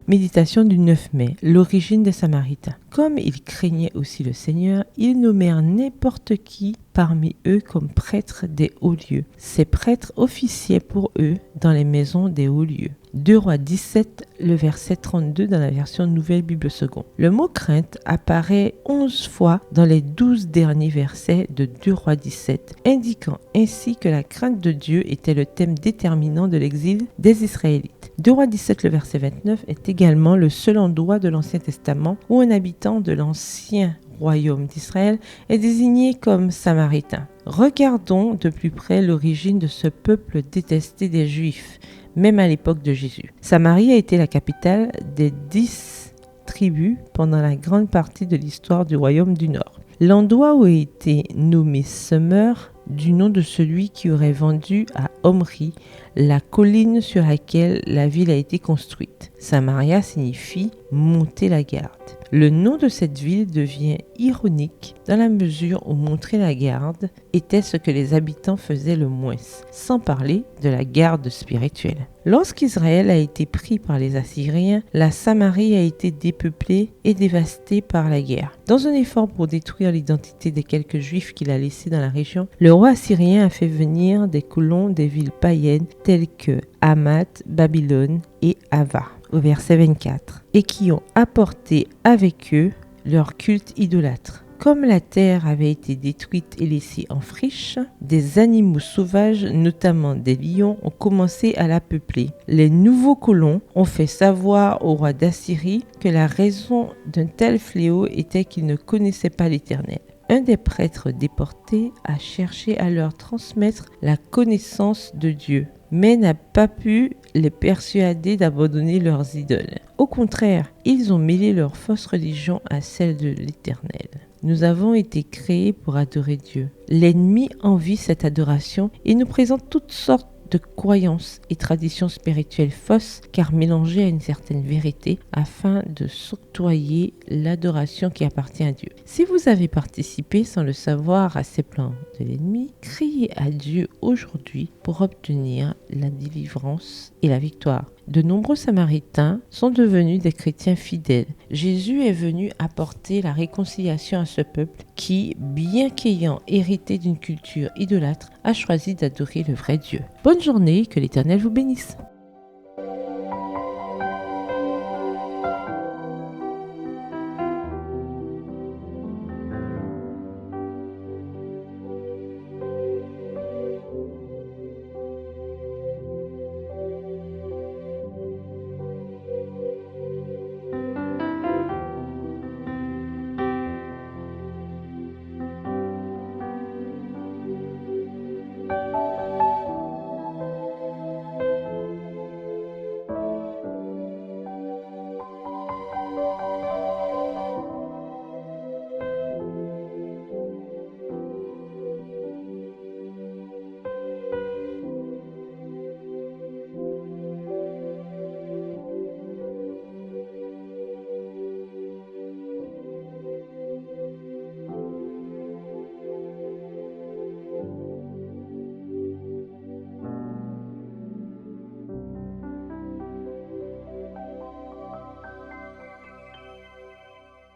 Méditation du 9 mai, l'origine des Samaritains. Comme ils craignaient aussi le Seigneur, ils nommèrent n'importe qui parmi eux comme prêtres des hauts lieux. Ces prêtres officiaient pour eux dans les maisons des hauts lieux. 2 Rois 17, le verset 32 dans la version Nouvelle Bible Seconde. Le mot crainte apparaît 11 fois dans les 12 derniers versets de 2 Rois 17, indiquant ainsi que la crainte de Dieu était le thème déterminant de l'exil des Israélites. 2 Rois 17, le verset 29 est également le seul endroit de l'Ancien Testament où un habitant de l'ancien royaume d'Israël est désigné comme Samaritain. Regardons de plus près l'origine de ce peuple détesté des Juifs, même à l'époque de Jésus. Samarie a été la capitale des 10 tribus pendant la grande partie de l'histoire du royaume du Nord. L'endroit où a été nommé Summer, du nom de celui qui aurait vendu à Omri la colline sur laquelle la ville a été construite. Samaria signifie monter la garde. Le nom de cette ville devient ironique dans la mesure où montrer la garde était ce que les habitants faisaient le moins, sans parler de la garde spirituelle. Lorsqu'Israël a été pris par les Assyriens, la Samarie a été dépeuplée et dévastée par la guerre. Dans un effort pour détruire l'identité des quelques juifs qu'il a laissés dans la région, le roi assyrien a fait venir des colons des villes païennes telles que Hamath, Babylone et Ava, au verset 24, et qui ont apporté avec eux leur culte idolâtre. Comme la terre avait été détruite et laissée en friche, des animaux sauvages, notamment des lions, ont commencé à la peupler. Les nouveaux colons ont fait savoir au roi d'Assyrie que la raison d'un tel fléau était qu'ils ne connaissaient pas l'Éternel. Un des prêtres déportés a cherché à leur transmettre la connaissance de Dieu, mais n'a pas pu les persuader d'abandonner leurs idoles. Au contraire, ils ont mêlé leur fausse religion à celle de l'Éternel. Nous avons été créés pour adorer Dieu. L'ennemi envie cette adoration et nous présente toutes sortes de croyances et traditions spirituelles fausses car mélangées à une certaine vérité afin de s'octroyer l'adoration qui appartient à Dieu. Si vous avez participé sans le savoir à ces plans de l'ennemi, criez à Dieu aujourd'hui pour obtenir la délivrance et la victoire. De nombreux Samaritains sont devenus des chrétiens fidèles. Jésus est venu apporter la réconciliation à ce peuple qui, bien qu'ayant hérité d'une culture idolâtre, a choisi d'adorer le vrai Dieu. Bonne journée, que l'Éternel vous bénisse.